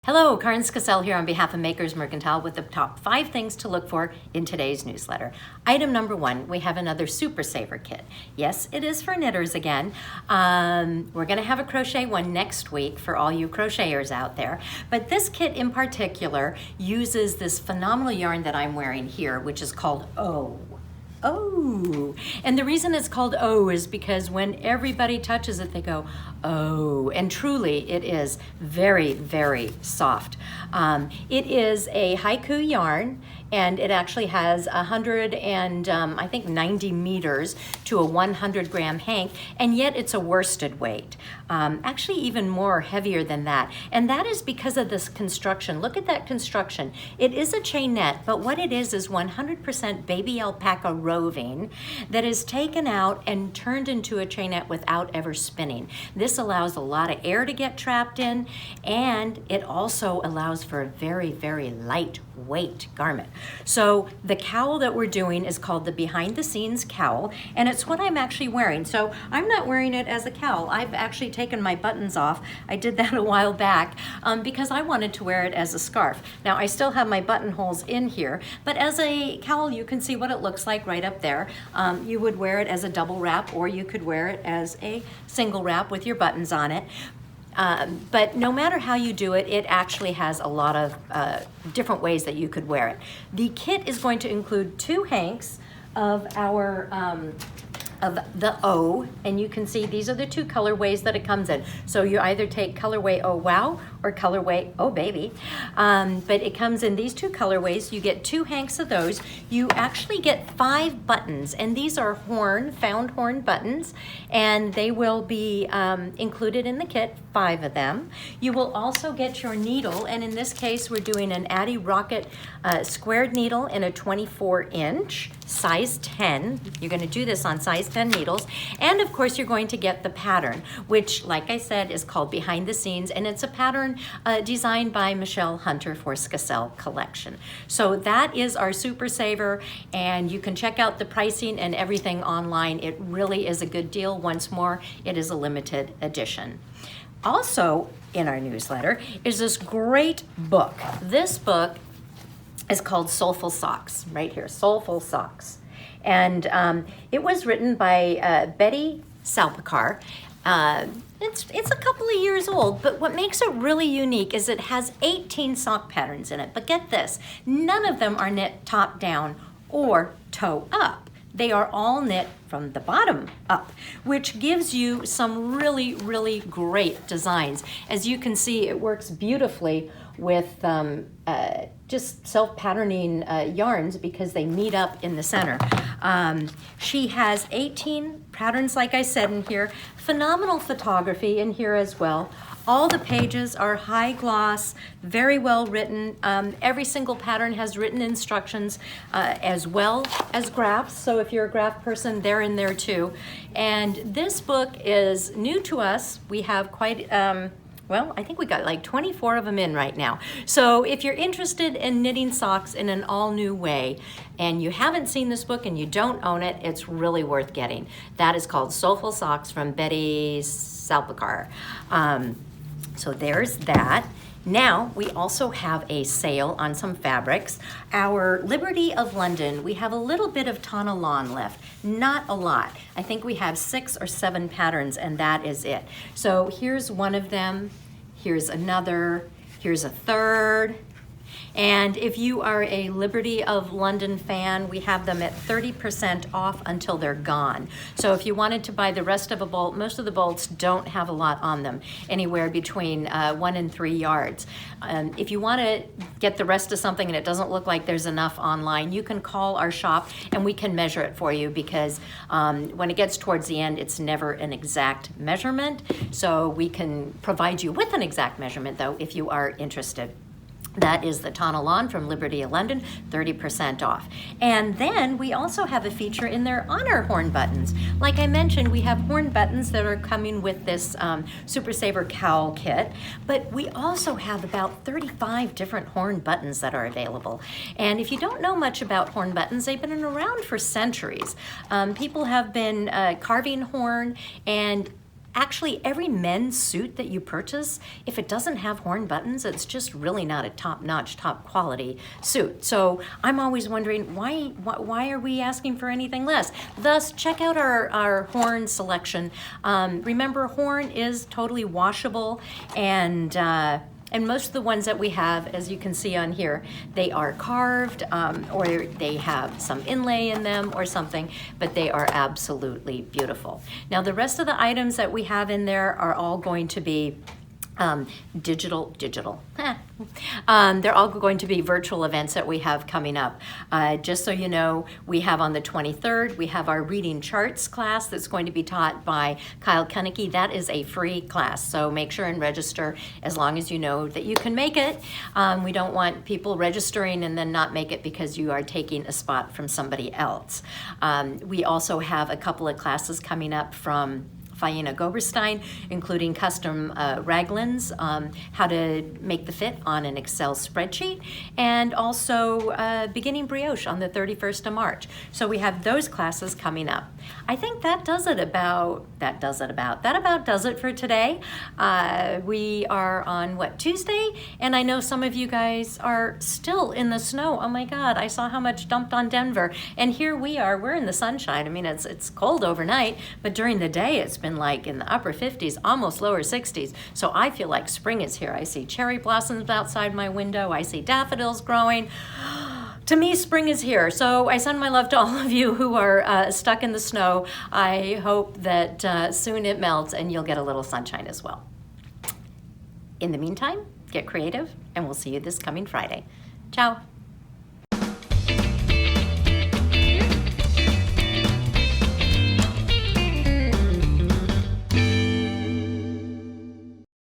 Hello, Karin here on behalf of Makers Mercantile with the top 5 things to look for in today's newsletter. Item number 1, we have another Super Saver kit. Yes, it is for knitters again. We're going to have a crochet one next week for all you crocheters out there. But this kit in particular uses this phenomenal yarn that I'm wearing here, which is called Oh, and the reason it's called Oh is because when everybody touches it, they go, oh, and truly it is very, very soft. It is a haiku yarn, and it actually has 90 meters to a 100 gram hank, and yet it's a worsted weight. Actually even more heavier than that. And that is because of this construction. Look at that construction. It is a chainette, but what it is 100% baby alpaca roving that is taken out and turned into a chainette without ever spinning. This allows a lot of air to get trapped in, and it also allows for a very, very lightweight garment. So the cowl that we're doing is called the behind the scenes cowl, and it's what I'm actually wearing. So I'm not wearing it as a cowl. I've actually taken my buttons off. I did that a while back because I wanted to wear it as a scarf. Now I still have my buttonholes in here, but as a cowl you can see what it looks like right up there. You would wear it as a double wrap, or you could wear it as a single wrap with your buttons on it. But no matter how you do it, it actually has a lot of different ways that you could wear it. The kit is going to include 2 hanks of our of the O, and you can see these are the 2 colorways that it comes in. So you either take colorway Oh Wow or colorway Oh Baby, but it comes in these 2 colorways. You get 2 hanks of those. You actually get 5 buttons, and these are found horn buttons, and they will be included in the kit, 5 of them. You will also get your needle, and in this case we're doing an Addy Rocket squared needle in a 24-inch, size 10. You're going to do this on size 10 needles, and of course you're going to get the pattern, which like I said is called Behind the Scenes, and it's a pattern designed by Michelle Hunter for Soulful Collection. So that is our Super Saver, and you can check out the pricing and everything online. It really is a good deal. Once more, it is a limited edition. Also in our newsletter is this great book. This book is called Soulful Socks, right here, Soulful Socks. And it was written by Betty Salpekar. It's a couple of years old, but what makes it really unique is it has 18 sock patterns in it. But get this, none of them are knit top down or toe up. They are all knit from the bottom up, which gives you some really, really great designs. As you can see, it works beautifully with just self-patterning yarns because they meet up in the center. She has 18 patterns, like I said, in here. Phenomenal photography in here as well. All the pages are high gloss, very well written. Every single pattern has written instructions as well as graphs. So if you're a graph person, they're in there too. And this book is new to us. We have quite, well, I think we got like 24 of them in right now. So if you're interested in knitting socks in an all-new way, and you haven't seen this book and you don't own it, it's really worth getting. That is called Soulful Socks from Betty Salpekar. So there's that. Now we also have a sale on some fabrics. Our Liberty of London, we have a little bit of Tana Lawn left, not a lot. I think we have 6 or 7 patterns, and that is it. So here's one of them, here's another, here's a third. And if you are a Liberty of London fan, we have them at 30% off until they're gone. So if you wanted to buy the rest of a bolt, most of the bolts don't have a lot on them, anywhere between 1 and 3 yards. If you want to get the rest of something and it doesn't look like there's enough online, you can call our shop and we can measure it for you, because when it gets towards the end, it's never an exact measurement. So we can provide you with an exact measurement, though, if you are interested. That is the Tana Lawn from Liberty of London, 30% off. And then we also have a feature in there on our horn buttons. Like I mentioned, we have horn buttons that are coming with this Super Saver cowl kit, but we also have about 35 different horn buttons that are available. And if you don't know much about horn buttons, they've been around for centuries. People have been carving horn, and Actually, every men's suit that you purchase, if it doesn't have horn buttons, it's just really not a top-notch, top-quality suit. So I'm always wondering, why are we asking for anything less? Thus, check out our horn selection. Remember, horn is totally washable, and most of the ones that we have, as you can see on here, they are carved or they have some inlay in them or something, but they are absolutely beautiful. Now, the rest of the items that we have in there are all going to be digital. They're all going to be virtual events that we have coming up. Just so you know, we have on the 23rd, we have our reading charts class that's going to be taught by Kyle Koenneke. That is a free class, so make sure and register as long as you know that you can make it. We don't want people registering and then not make it because you are taking a spot from somebody else. We also have a couple of classes coming up from Faina Goberstein, including custom raglans, how to make the fit on an Excel spreadsheet, and also beginning brioche on the 31st of March. So we have those classes coming up. I think that about does it for today. We are on, Tuesday? And I know some of you guys are still in the snow. Oh my God, I saw how much dumped on Denver. And here we are, we're in the sunshine. I mean, it's cold overnight, but during the day it's been like in the upper 50s, almost lower 60s. So I feel like spring is here. I see cherry blossoms outside my window. I see daffodils growing. To me, spring is here. So I send my love to all of you who are stuck in the snow. I hope that soon it melts and you'll get a little sunshine as well. In the meantime, get creative, and we'll see you this coming Friday. Ciao.